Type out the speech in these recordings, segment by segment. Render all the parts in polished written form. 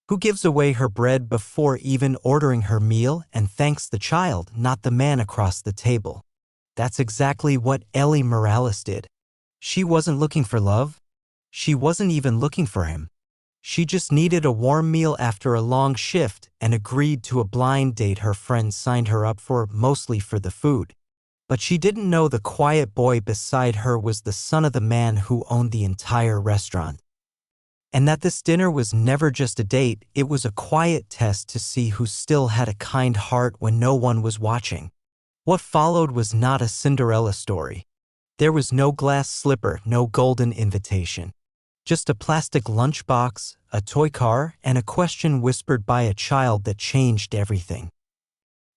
Who gives away her bread before even ordering her meal and thanks the child, not the man across the table? That's exactly what Ellie Morales did. She wasn't looking for love. She wasn't even looking for him. She just needed a warm meal after a long shift and agreed to a blind date her friends signed her up for, mostly for the food. But she didn't know the quiet boy beside her was the son of the man who owned the entire restaurant. And that this dinner was never just a date, it was a quiet test to see who still had a kind heart when no one was watching. What followed was not a Cinderella story. There was no glass slipper, no golden invitation. Just a plastic lunchbox, a toy car, and a question whispered by a child that changed everything.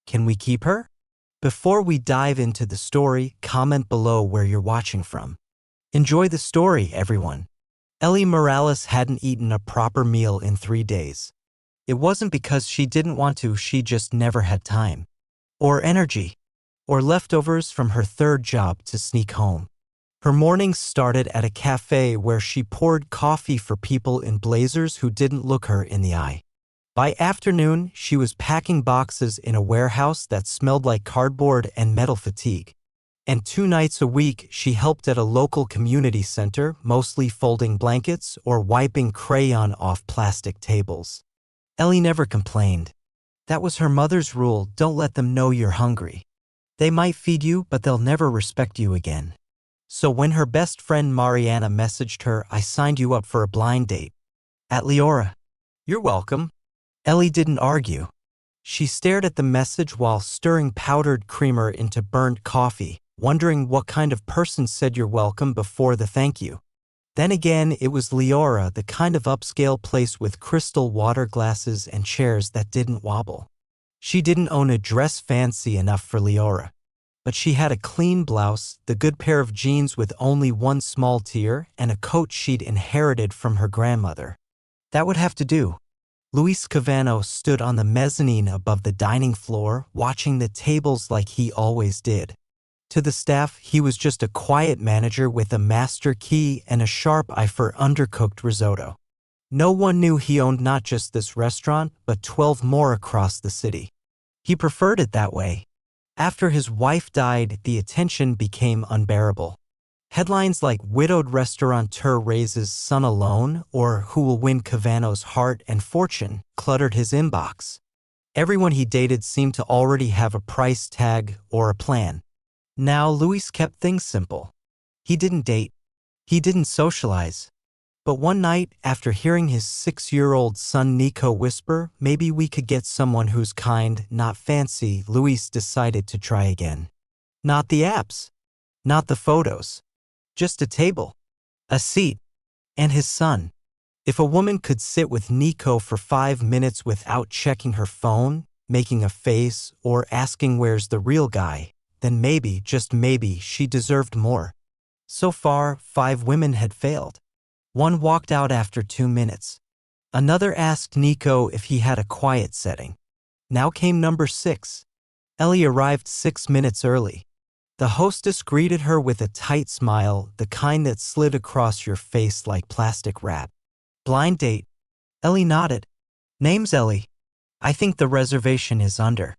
Can we keep her? Before we dive into the story, comment below where you're watching from. Enjoy the story, everyone. Ellie Morales hadn't eaten a proper meal in 3 days. It wasn't because she didn't want to, she just never had time. Or energy. Or leftovers from her third job to sneak home. Her mornings started at a cafe where she poured coffee for people in blazers who didn't look her in the eye. By afternoon, she was packing boxes in a warehouse that smelled like cardboard and metal fatigue. And 2 nights a week, she helped at a local community center, mostly folding blankets or wiping crayon off plastic tables. Ellie never complained. That was her mother's rule: don't let them know you're hungry. They might feed you, but they'll never respect you again. So when her best friend Mariana messaged her, "I signed you up for a blind date at Leora." "You're welcome." Ellie didn't argue. She stared at the message while stirring powdered creamer into burnt coffee, wondering what kind of person said you're welcome before the thank you. Then again, it was Leora, the kind of upscale place with crystal water glasses and chairs that didn't wobble. She didn't own a dress fancy enough for Leora, but she had a clean blouse, the good pair of jeans with only one small tear, and a coat she'd inherited from her grandmother. That would have to do. Luis Cavano stood on the mezzanine above the dining floor, watching the tables like he always did. To the staff, he was just a quiet manager with a master key and a sharp eye for undercooked risotto. No one knew he owned not just this restaurant, but 12 more across the city. He preferred it that way. After his wife died, the attention became unbearable. Headlines like "Widowed Restaurateur Raises Son Alone" or "Who Will Win Cavano's Heart and Fortune" cluttered his inbox. Everyone he dated seemed to already have a price tag or a plan. Now Luis kept things simple. He didn't date. He didn't socialize. But one night, after hearing his 6-year-old son Nico whisper, "Maybe we could get someone who's kind, not fancy," Luis decided to try again. Not the apps. Not the photos. Just a table. A seat. And his son. If a woman could sit with Nico for 5 minutes without checking her phone, making a face, or asking where's the real guy, then maybe, just maybe, she deserved more. So far, 5 women had failed. One walked out after 2 minutes. Another asked Nico if he had a quiet setting. Now came number 6. Ellie arrived 6 minutes early. The hostess greeted her with a tight smile, the kind that slid across your face like plastic wrap. "Blind date." Ellie nodded. "Name's Ellie. I think the reservation is under."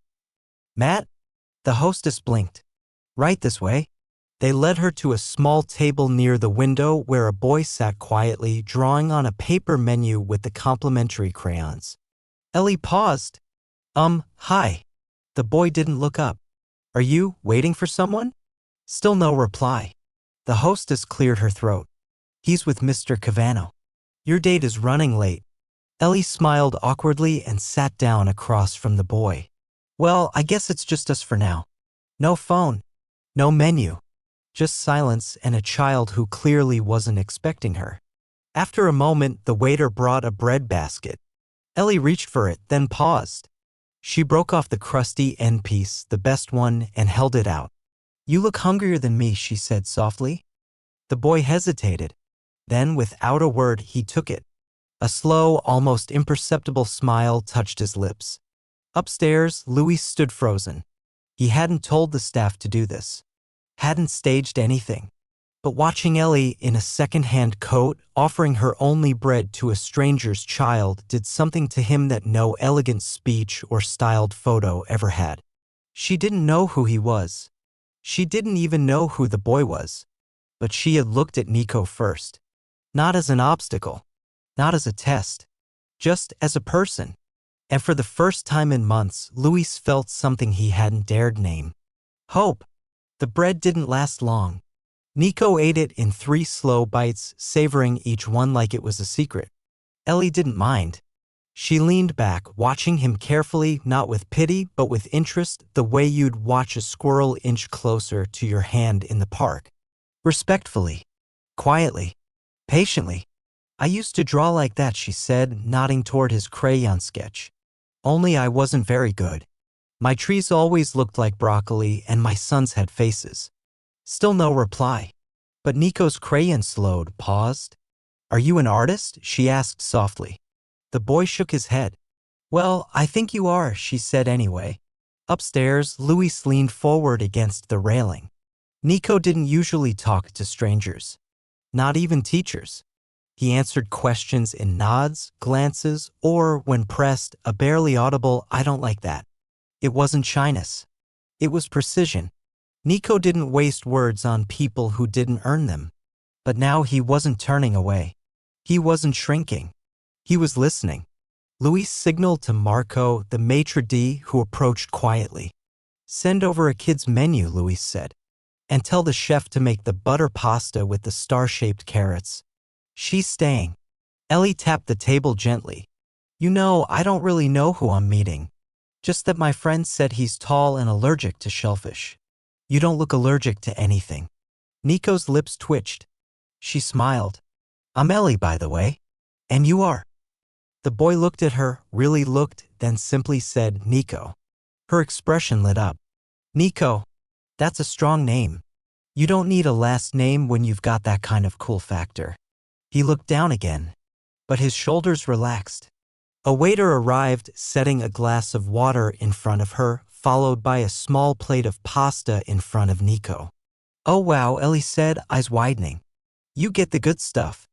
"Matt?" The hostess blinked. "Right this way." They led her to a small table near the window where a boy sat quietly, drawing on a paper menu with the complimentary crayons. Ellie paused. Hi." The boy didn't look up. "Are you waiting for someone?" Still no reply. The hostess cleared her throat. "He's with Mr. Cavano. Your date is running late." Ellie smiled awkwardly and sat down across from the boy. "Well, I guess it's just us for now." No phone. No menu. Just silence and a child who clearly wasn't expecting her. After a moment, the waiter brought a bread basket. Ellie reached for it, then paused. She broke off the crusty end piece, the best one, and held it out. "You look hungrier than me," she said softly. The boy hesitated. Then, without a word, he took it. A slow, almost imperceptible smile touched his lips. Upstairs, Luis stood frozen. He hadn't told the staff to do this. Hadn't staged anything. But watching Ellie in a second-hand coat offering her only bread to a stranger's child did something to him that no elegant speech or styled photo ever had. She didn't know who he was. She didn't even know who the boy was. But she had looked at Nico first. Not as an obstacle. Not as a test. Just as a person. And for the first time in months, Luis felt something he hadn't dared name. Hope. The bread didn't last long. Nico ate it in 3 slow bites, savoring each one like it was a secret. Ellie didn't mind. She leaned back, watching him carefully, not with pity, but with interest, the way you'd watch a squirrel inch closer to your hand in the park. Respectfully. Quietly. Patiently. I used to draw like that, she said, nodding toward his crayon sketch. Only I wasn't very good. My trees always looked like broccoli and my sons had faces. Still no reply. But Nico's crayon slowed, paused. Are you an artist? She asked softly. The boy shook his head. Well, I think you are, she said anyway. Upstairs, Luis leaned forward against the railing. Nico didn't usually talk to strangers. Not even teachers. He answered questions in nods, glances, or, when pressed, a barely audible, I don't like that. It wasn't shyness. It was precision. Nico didn't waste words on people who didn't earn them. But now he wasn't turning away. He wasn't shrinking. He was listening. Luis signaled to Marco, the maitre d', who approached quietly. Send over a kid's menu, Luis said. And tell the chef to make the butter pasta with the star-shaped carrots. She's staying. Ellie tapped the table gently. You know, I don't really know who I'm meeting. Just that my friend said he's tall and allergic to shellfish. You don't look allergic to anything. Nico's lips twitched. She smiled. I'm Ellie, by the way. And you are. The boy looked at her, really looked, then simply said, Nico. Her expression lit up. Nico. That's a strong name. You don't need a last name when you've got that kind of cool factor. He looked down again. But his shoulders relaxed. A waiter arrived, setting a glass of water in front of her, followed by a small plate of pasta in front of Nico. Oh wow, Ellie said, eyes widening. You get the good stuff.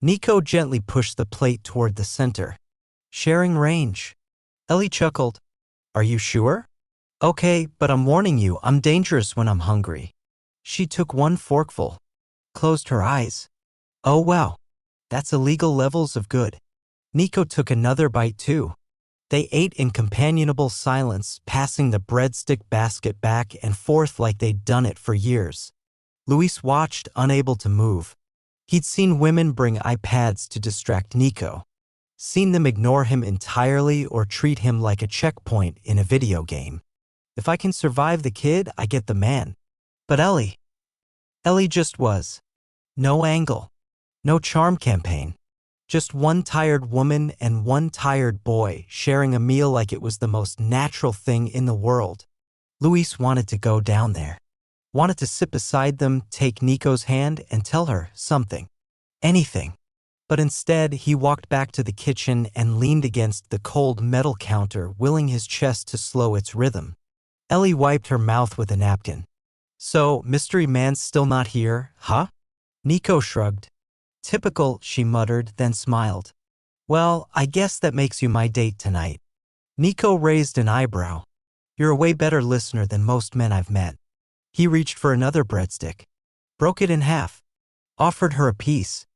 Nico gently pushed the plate toward the center. Sharing range. Ellie chuckled. Are you sure? Okay, but I'm warning you, I'm dangerous when I'm hungry. She took one forkful. Closed her eyes. Oh wow. That's illegal levels of good. Nico took another bite too. They ate in companionable silence, passing the breadstick basket back and forth like they'd done it for years. Luis watched, unable to move. He'd seen women bring iPads to distract Nico. Seen them ignore him entirely or treat him like a checkpoint in a video game. If I can survive the kid, I get the man. But Ellie just was. No angle. No charm campaign. Just one tired woman and one tired boy sharing a meal like it was the most natural thing in the world. Luis wanted to go down there. Wanted to sit beside them, take Nico's hand, and tell her something. Anything. But instead, he walked back to the kitchen and leaned against the cold metal counter, willing his chest to slow its rhythm. Ellie wiped her mouth with a napkin. So, mystery man's still not here, huh? Nico shrugged. Typical, she muttered, then smiled. Well, I guess that makes you my date tonight. Nico raised an eyebrow. You're a way better listener than most men I've met. He reached for another breadstick. Broke it in half. Offered her a piece.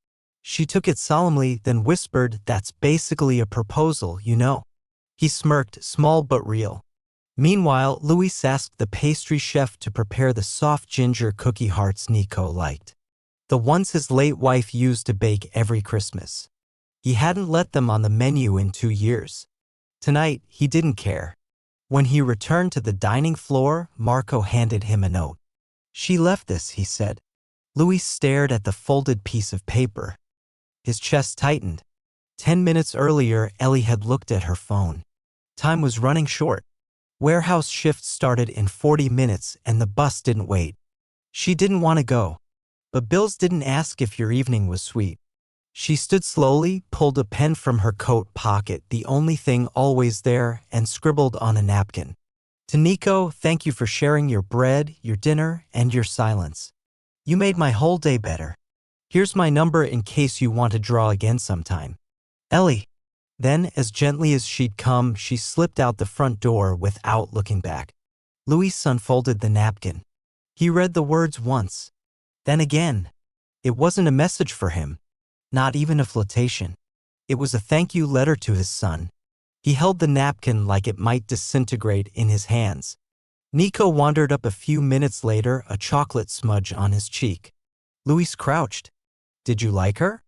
She took it solemnly, then whispered, that's basically a proposal, you know. He smirked, small but real. Meanwhile, Luis asked the pastry chef to prepare the soft ginger cookie hearts Nico liked. The ones his late wife used to bake every Christmas. He hadn't let them on the menu in 2 years. Tonight, he didn't care. When he returned to the dining floor, Marco handed him a note. She left this, he said. Luis stared at the folded piece of paper. His chest tightened. 10 minutes earlier, Ellie had looked at her phone. Time was running short. Warehouse shift started in 40 minutes and the bus didn't wait. She didn't want to go. But Bills didn't ask if your evening was sweet. She stood slowly, pulled a pen from her coat pocket, the only thing always there, and scribbled on a napkin. To Nico, thank you for sharing your bread, your dinner, and your silence. You made my whole day better. Here's my number in case you want to draw again sometime. Ellie. Then, as gently as she'd come, she slipped out the front door without looking back. Luis unfolded the napkin. He read the words once. Then again. It wasn't a message for him. Not even a flirtation. It was a thank you letter to his son. He held the napkin like it might disintegrate in his hands. Nico wandered up a few minutes later, a chocolate smudge on his cheek. Luis crouched. Did you like her?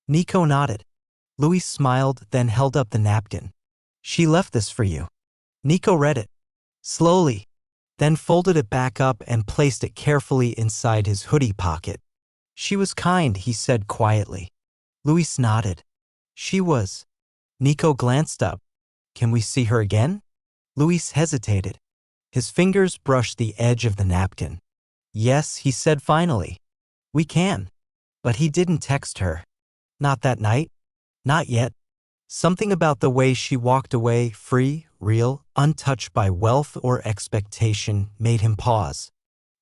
Nico nodded. Luis smiled, then held up the napkin. She left this for you. Nico read it. Slowly. Then folded it back up and placed it carefully inside his hoodie pocket. She was kind, he said quietly. Luis nodded. She was. Nico glanced up. Can we see her again? Luis hesitated. His fingers brushed the edge of the napkin. Yes, he said finally. We can. But he didn't text her. Not that night. Not yet. Something about the way she walked away, free, real, untouched by wealth or expectation, made him pause.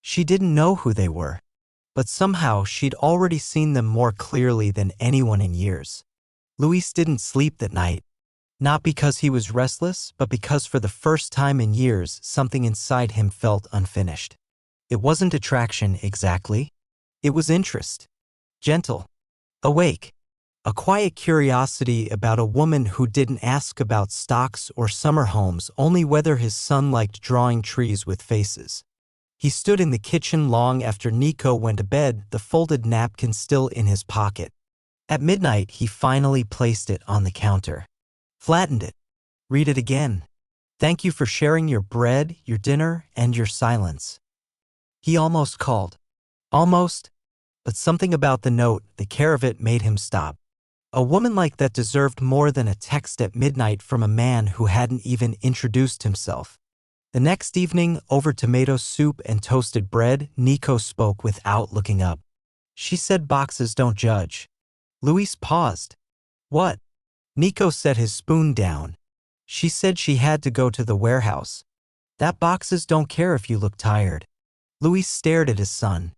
She didn't know who they were. But somehow she'd already seen them more clearly than anyone in years. Luis didn't sleep that night. Not because he was restless, but because for the first time in years, something inside him felt unfinished. It wasn't attraction exactly. It was interest. Gentle. Awake. A quiet curiosity about a woman who didn't ask about stocks or summer homes, only whether his son liked drawing trees with faces. He stood in the kitchen long after Nico went to bed, the folded napkin still in his pocket. At midnight, he finally placed it on the counter. Flattened it. Read it again. Thank you for sharing your bread, your dinner, and your silence. He almost called. Almost. But something about the note, the care of it, made him stop. A woman like that deserved more than a text at midnight from a man who hadn't even introduced himself. The next evening, over tomato soup and toasted bread, Nico spoke without looking up. She said boxes don't judge. Luis paused. What? Nico set his spoon down. She said she had to go to the warehouse. That boxes don't care if you look tired. Luis stared at his son.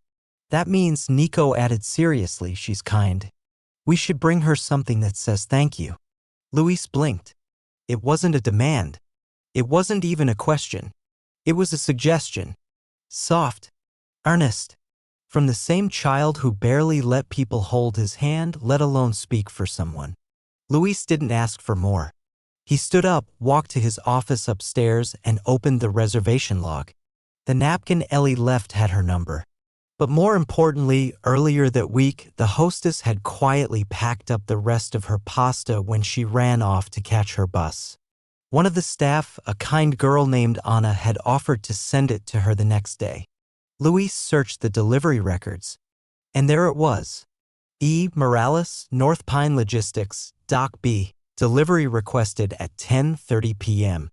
That means, Nico added seriously, she's kind. We should bring her something that says thank you. Luis blinked. It wasn't a demand. It wasn't even a question. It was a suggestion. Soft. Earnest. From the same child who barely let people hold his hand, let alone speak for someone. Luis didn't ask for more. He stood up, walked to his office upstairs, and opened the reservation log. The napkin Ellie left had her number. But more importantly, earlier that week, the hostess had quietly packed up the rest of her pasta when she ran off to catch her bus. One of the staff, a kind girl named Anna, had offered to send it to her the next day. Luis searched the delivery records. And there it was. E. Morales, North Pine Logistics, Dock B. Delivery requested at 10:30 p.m.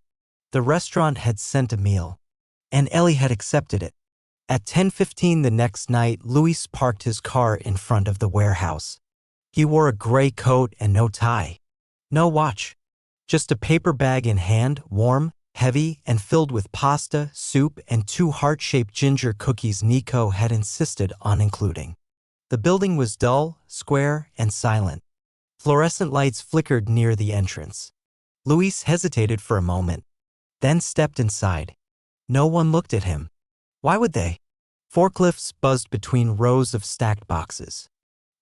The restaurant had sent a meal. And Ellie had accepted it. At 10:15 the next night, Luis parked his car in front of the warehouse. He wore a gray coat and no tie. No watch. Just a paper bag in hand, warm, heavy, and filled with pasta, soup, and 2 heart-shaped ginger cookies Nico had insisted on including. The building was dull, square, and silent. Fluorescent lights flickered near the entrance. Luis hesitated for a moment, then stepped inside. No one looked at him. Why would they? Forklifts buzzed between rows of stacked boxes.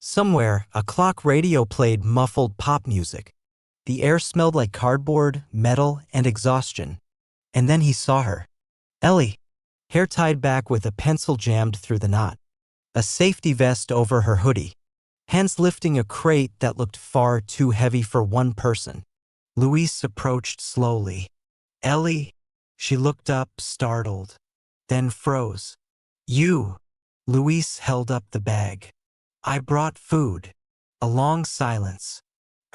Somewhere, a clock radio played muffled pop music. The air smelled like cardboard, metal, and exhaustion. And then he saw her. Ellie. Hair tied back with a pencil jammed through the knot. A safety vest over her hoodie. Hands lifting a crate that looked far too heavy for one person. Luis approached slowly. Ellie. She looked up, startled. Then froze. You. Luis held up the bag. I brought food. A long silence.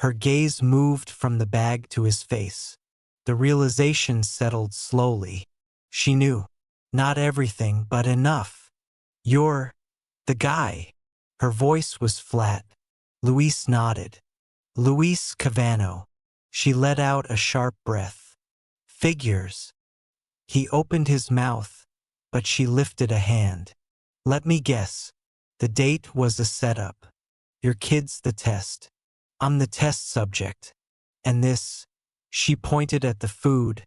Her gaze moved from the bag to his face. The realization settled slowly. She knew. Not everything, but enough. You're the guy. Her voice was flat. Luis nodded. Luis Cavano. She let out a sharp breath. Figures. He opened his mouth, but she lifted a hand. Let me guess. The date was a setup. Your kid's the test. I'm the test subject. And this, she pointed at the food,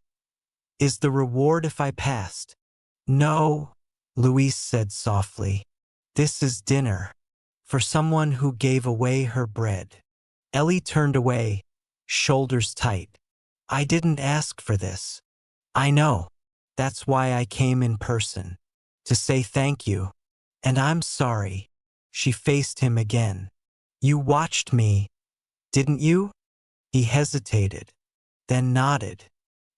is the reward if I passed. No, Louise said softly. This is dinner. For someone who gave away her bread. Ellie turned away, shoulders tight. I didn't ask for this. I know. That's why I came in person. To say thank you. And I'm sorry. She faced him again. You watched me, didn't you? He hesitated, then nodded.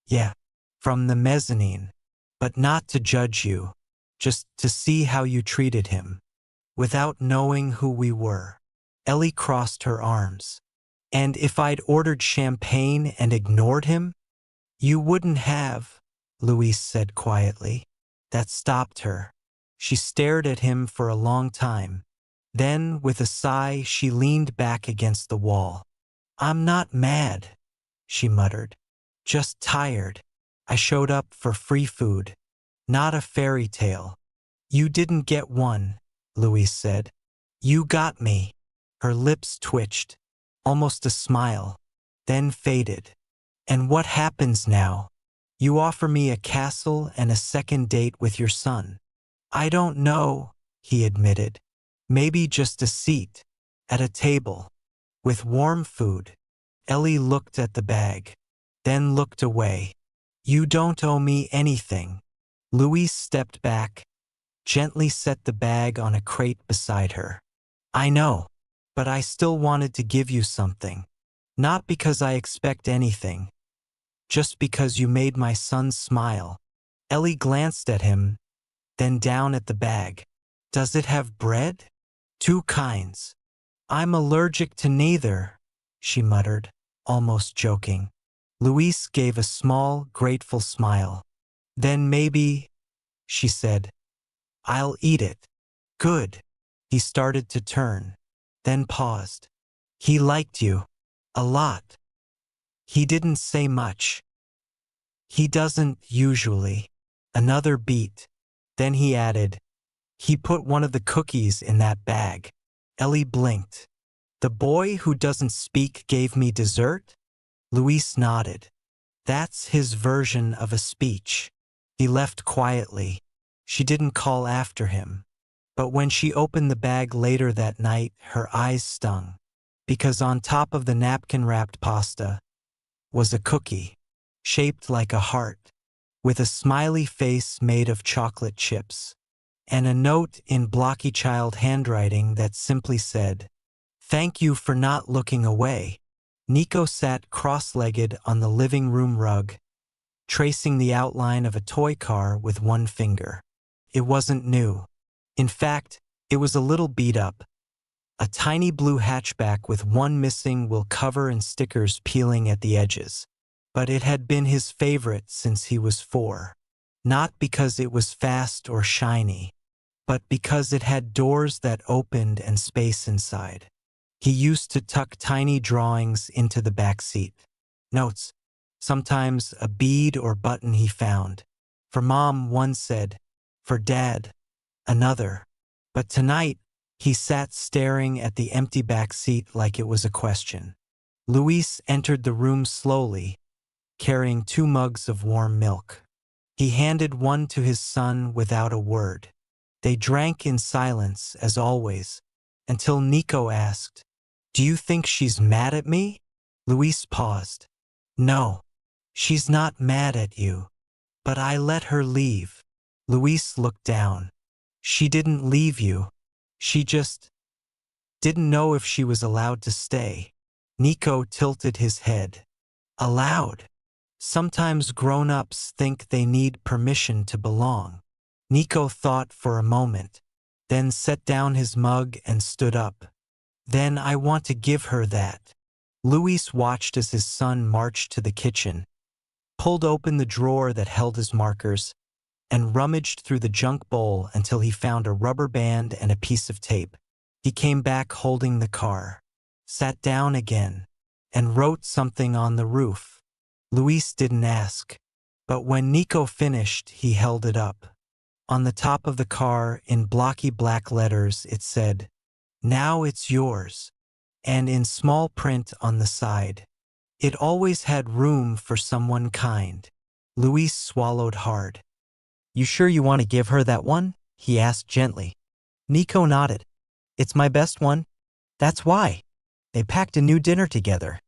Yeah, from the mezzanine. But not to judge you, just to see how you treated him. Without knowing who we were. Ellie crossed her arms. And if I'd ordered champagne and ignored him? You wouldn't have, Louise said quietly. That stopped her. She stared at him for a long time. Then, with a sigh, she leaned back against the wall. I'm not mad, she muttered. Just tired. I showed up for free food. Not a fairy tale. You didn't get one, Louise said. You got me. Her lips twitched. Almost a smile. Then faded. And what happens now? You offer me a castle and a second date with your son. I don't know, he admitted. Maybe just a seat. At a table. With warm food. Ellie looked at the bag. Then looked away. You don't owe me anything. Louise stepped back. Gently set the bag on a crate beside her. I know. But I still wanted to give you something. Not because I expect anything. Just because you made my son smile. Ellie glanced at him, then down at the bag. Does it have bread? Two kinds. I'm allergic to neither, she muttered, almost joking. Louise gave a small, grateful smile. Then maybe, she said, I'll eat it. Good. He started to turn, then paused. He liked you. A lot. He didn't say much. He doesn't usually. Another beat. Then he added, he put one of the cookies in that bag. Ellie blinked. The boy who doesn't speak gave me dessert? Louise nodded. That's his version of a speech. He left quietly. She didn't call after him. But when she opened the bag later that night, her eyes stung. Because on top of the napkin-wrapped pasta was a cookie, shaped like a heart, with a smiley face made of chocolate chips, and a note in blocky child handwriting that simply said, Thank you for not looking away. Nico sat cross-legged on the living room rug, tracing the outline of a toy car with one finger. It wasn't new. In fact, it was a little beat up. A tiny blue hatchback with one missing wheel cover and stickers peeling at the edges. But it had been his favorite since he was 4. Not because it was fast or shiny, but because it had doors that opened and space inside. He used to tuck tiny drawings into the back seat. Notes, sometimes a bead or button he found. For Mom, one said. For Dad, another. But tonight, he sat staring at the empty back seat like it was a question. Luis entered the room slowly, carrying 2 mugs of warm milk. He handed one to his son without a word. They drank in silence, as always, until Nico asked, Do you think she's mad at me? Luis paused. No, she's not mad at you. But I let her leave. Luis looked down. She didn't leave you. She just didn't know if she was allowed to stay. Nico tilted his head. Allowed. Sometimes grown-ups think they need permission to belong. Nico thought for a moment, then set down his mug and stood up. Then I want to give her that. Luis watched as his son marched to the kitchen, pulled open the drawer that held his markers, and rummaged through the junk bowl until he found a rubber band and a piece of tape. He came back holding the car, sat down again, and wrote something on the roof. Luis didn't ask, but when Nico finished, he held it up. On the top of the car, in blocky black letters, it said, "Now it's yours." And in small print on the side, "It always had room for someone kind." Luis swallowed hard. "You sure you want to give her that one?" he asked gently. Nico nodded. "It's my best one. That's why." They packed a new dinner together.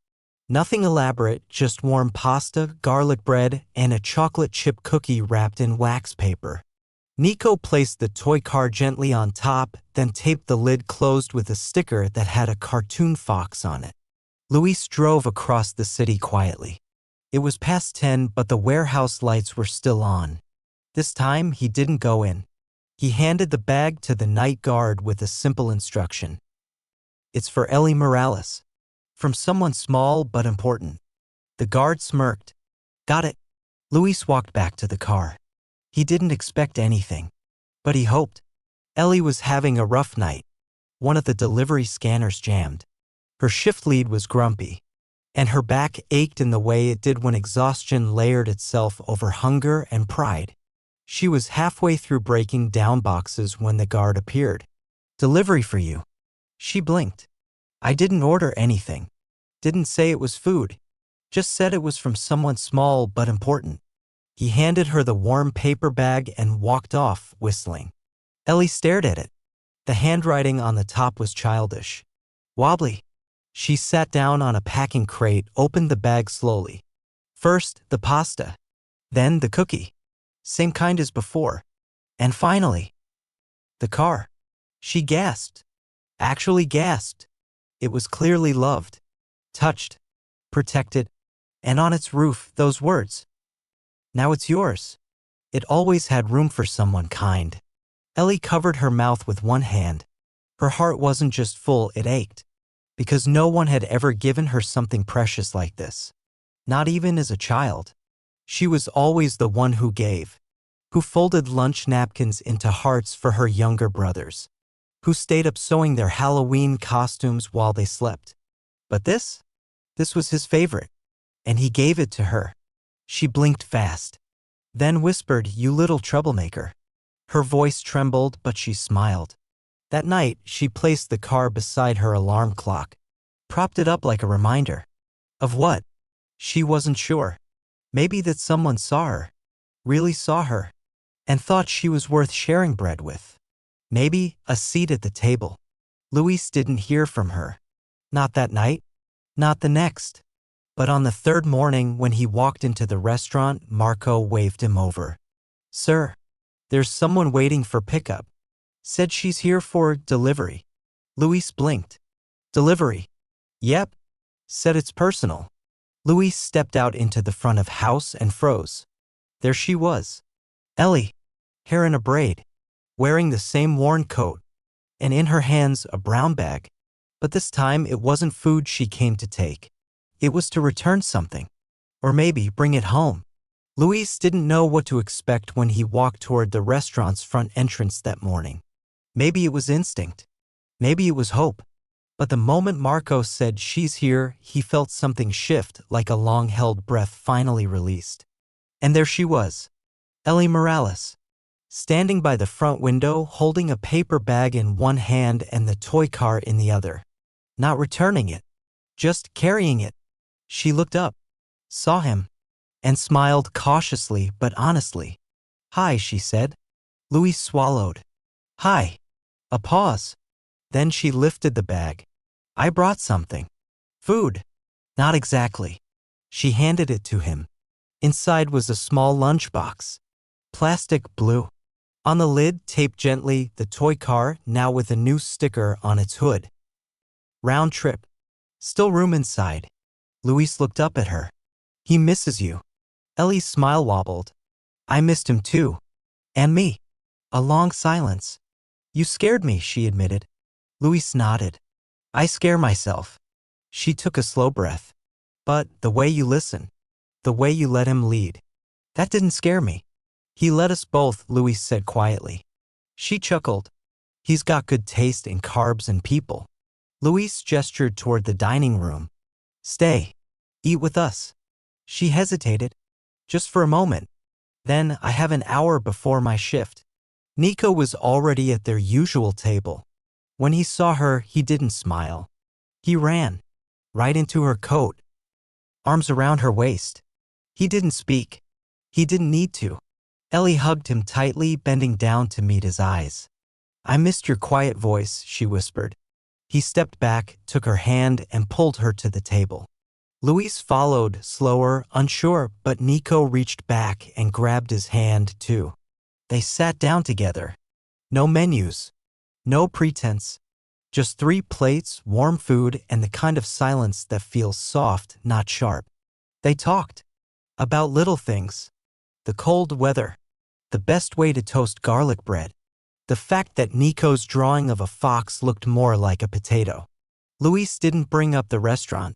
Nothing elaborate, just warm pasta, garlic bread, and a chocolate chip cookie wrapped in wax paper. Nico placed the toy car gently on top, then taped the lid closed with a sticker that had a cartoon fox on it. Luis drove across the city quietly. It was past 10, but the warehouse lights were still on. This time, he didn't go in. He handed the bag to the night guard with a simple instruction. "It's for Ellie Morales. From someone small but important." The guard smirked. "Got it." Luis walked back to the car. He didn't expect anything, but he hoped. Ellie was having a rough night. One of the delivery scanners jammed. Her shift lead was grumpy, and her back ached in the way it did when exhaustion layered itself over hunger and pride. She was halfway through breaking down boxes when the guard appeared. "Delivery for you." She blinked. "I didn't order anything. Didn't say it was food. Just said it was from someone small but important." He handed her the warm paper bag and walked off, whistling. Ellie stared at it. The handwriting on the top was childish. Wobbly. She sat down on a packing crate, opened the bag slowly. First, the pasta. Then the cookie. Same kind as before. And finally, the car. She gasped. Actually gasped. It was clearly loved. Touched. Protected. And on its roof, those words. "Now it's yours." It always had room for someone kind. Ellie covered her mouth with one hand. Her heart wasn't just full, it ached. Because no one had ever given her something precious like this. Not even as a child. She was always the one who gave. Who folded lunch napkins into hearts for her younger brothers. Who stayed up sewing their Halloween costumes while they slept. But this was his favorite. And he gave it to her. She blinked fast. Then whispered, "You little troublemaker." Her voice trembled, but she smiled. That night, she placed the car beside her alarm clock. Propped it up like a reminder. Of what? She wasn't sure. Maybe that someone saw her. Really saw her. And thought she was worth sharing bread with. Maybe a seat at the table. Luis didn't hear from her. Not that night. Not the next. But on the third morning when he walked into the restaurant, Marco waved him over. "Sir, there's someone waiting for pickup. Said she's here for delivery." Luis blinked. "Delivery?" "Yep." Said it's personal. Luis stepped out into the front of house and froze. There she was. Ellie, hair in a braid, wearing the same worn coat, and in her hands a brown bag. But this time it wasn't food she came to take. It was to return something. Or maybe bring it home. Luis didn't know what to expect when he walked toward the restaurant's front entrance that morning. Maybe it was instinct. Maybe it was hope. But the moment Marco said, "She's here," he felt something shift, like a long-held breath finally released. And there she was. Ellie Morales. Standing by the front window, holding a paper bag in one hand and the toy car in the other. Not returning it. Just carrying it. She looked up, saw him, and smiled cautiously but honestly. "Hi," she said. Luis swallowed. "Hi." A pause. Then she lifted the bag. "I brought something." "Food." "Not exactly." She handed it to him. Inside was a small lunchbox. Plastic blue. On the lid, taped gently, the toy car, now with a new sticker on its hood. "Round trip. Still room inside." Luis looked up at her. "He misses you." Ellie's smile wobbled. "I missed him too. And me." A long silence. "You scared me," she admitted. Luis nodded. "I scare myself." She took a slow breath. "But the way you listen, the way you let him lead, that didn't scare me." "He let us both," Luis said quietly. She chuckled. "He's got good taste in carbs and people." Luis gestured toward the dining room. "Stay. Eat with us." She hesitated. "Just for a moment. Then I have an hour before my shift." Nico was already at their usual table. When he saw her, he didn't smile. He ran right into her coat, arms around her waist. He didn't speak. He didn't need to. Ellie hugged him tightly, bending down to meet his eyes. "I missed your quiet voice," she whispered. He stepped back, took her hand, and pulled her to the table. Luis followed, slower, unsure, but Nico reached back and grabbed his hand, too. They sat down together. No menus. No pretense. Just 3 plates, warm food, and the kind of silence that feels soft, not sharp. They talked. About little things. The cold weather. The best way to toast garlic bread. The fact that Nico's drawing of a fox looked more like a potato. Luis didn't bring up the restaurant,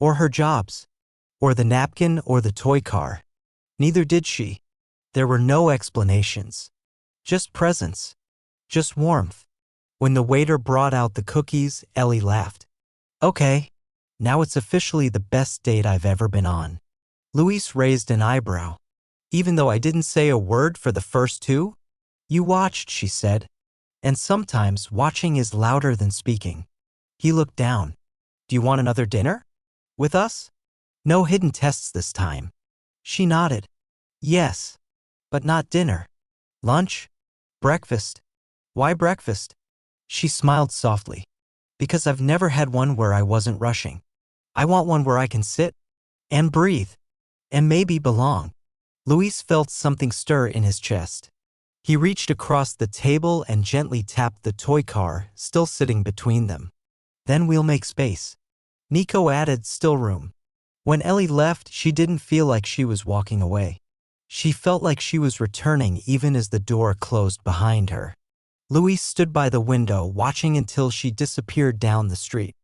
or her jobs, or the napkin or the toy car. Neither did she. There were no explanations. Just presence. Just warmth. When the waiter brought out the cookies, Ellie laughed. "Okay, now it's officially the best date I've ever been on." Luis raised an eyebrow. "Even though I didn't say a word for the first 2? "You watched," she said. "And sometimes watching is louder than speaking." He looked down. "Do you want another dinner? With us? No hidden tests this time." She nodded. "Yes, but not dinner. Lunch? Breakfast? Why breakfast?" She smiled softly. "Because I've never had one where I wasn't rushing. I want one where I can sit and breathe and maybe belong." Luis felt something stir in his chest. He reached across the table and gently tapped the toy car, still sitting between them. "Then we'll make space." Nico added, "Still room." When Ellie left, she didn't feel like she was walking away. She felt like she was returning even as the door closed behind her. Luis stood by the window, watching until she disappeared down the street.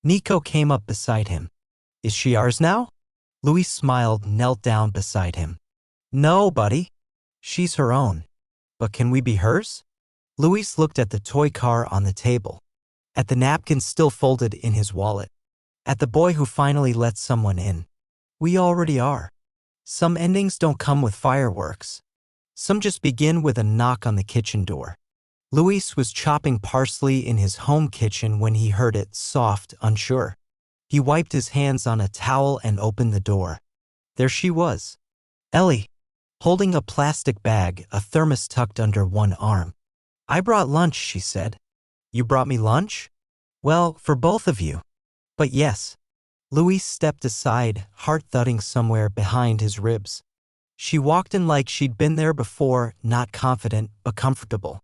Nico came up beside him. "Is she ours now?" Luis smiled, knelt down beside him. "No, buddy. She's her own. But can we be hers?" Luis looked at the toy car on the table, at the napkin still folded in his wallet, at the boy who finally let someone in. "We already are. Some endings don't come with fireworks. Some just begin with a knock on the kitchen door." Luis was chopping parsley in his home kitchen when he heard it, soft, unsure. He wiped his hands on a towel and opened the door. There she was. Ellie, holding a plastic bag, a thermos tucked under one arm. "I brought lunch," she said. "You brought me lunch?" "Well, for both of you. But yes." Luis stepped aside, heart thudding somewhere behind his ribs. She walked in like she'd been there before, not confident, but comfortable.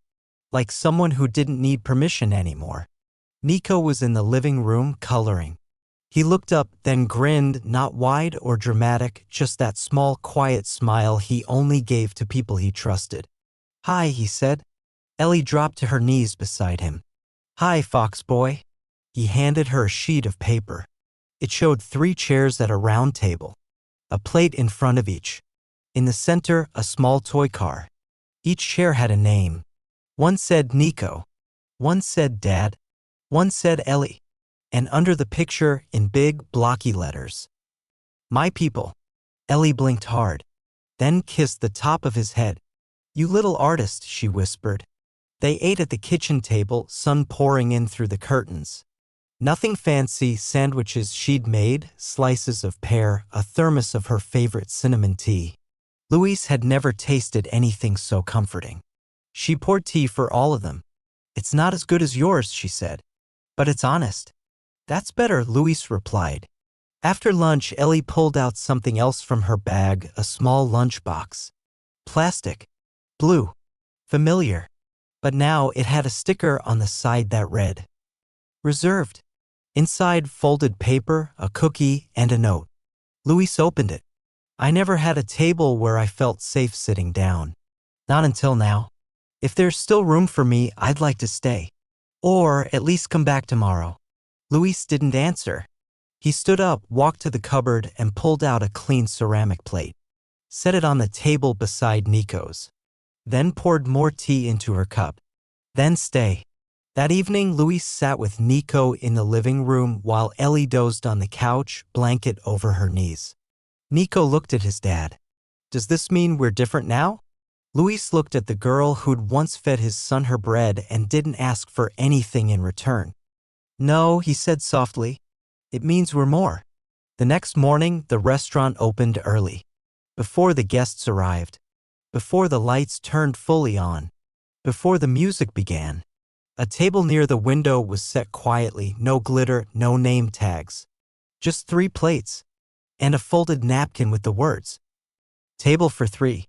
Like someone who didn't need permission anymore. Nico was in the living room, coloring. He looked up, then grinned, not wide or dramatic, just that small, quiet smile he only gave to people he trusted. "Hi," he said. Ellie dropped to her knees beside him. "Hi, Fox Boy." He handed her a sheet of paper. It showed 3 chairs at a round table, a plate in front of each. In the center, a small toy car. Each chair had a name. One said Nico. One said Dad. One said Ellie. And under the picture, in big, blocky letters, "My people." Ellie blinked hard, then kissed the top of his head. "You little artist," she whispered. They ate at the kitchen table, sun pouring in through the curtains. Nothing fancy, sandwiches she'd made, slices of pear, a thermos of her favorite cinnamon tea. Luis had never tasted anything so comforting. She poured tea for all of them. "It's not as good as yours," she said. "But it's honest." "That's better," Luis replied. After lunch, Ellie pulled out something else from her bag, a small lunchbox. Plastic. Blue. Familiar. But now it had a sticker on the side that read, "Reserved." Inside, folded paper, a cookie, and a note. Luis opened it. "I never had a table where I felt safe sitting down. Not until now. If there's still room for me, I'd like to stay. Or at least come back tomorrow." Luis didn't answer. He stood up, walked to the cupboard, and pulled out a clean ceramic plate. Set it on the table beside Nico's. Then poured more tea into her cup. Then stay. That evening, Luis sat with Nico in the living room while Ellie dozed on the couch, blanket over her knees. Nico looked at his dad. "Does this mean we're different now?" Luis looked at the girl who'd once fed his son her bread and didn't ask for anything in return. "No," he said softly. "It means we're more." The next morning, the restaurant opened early. Before the guests arrived. Before the lights turned fully on. Before the music began. A table near the window was set quietly, no glitter, no name tags. Just 3 plates. And a folded napkin with the words, "Table for 3."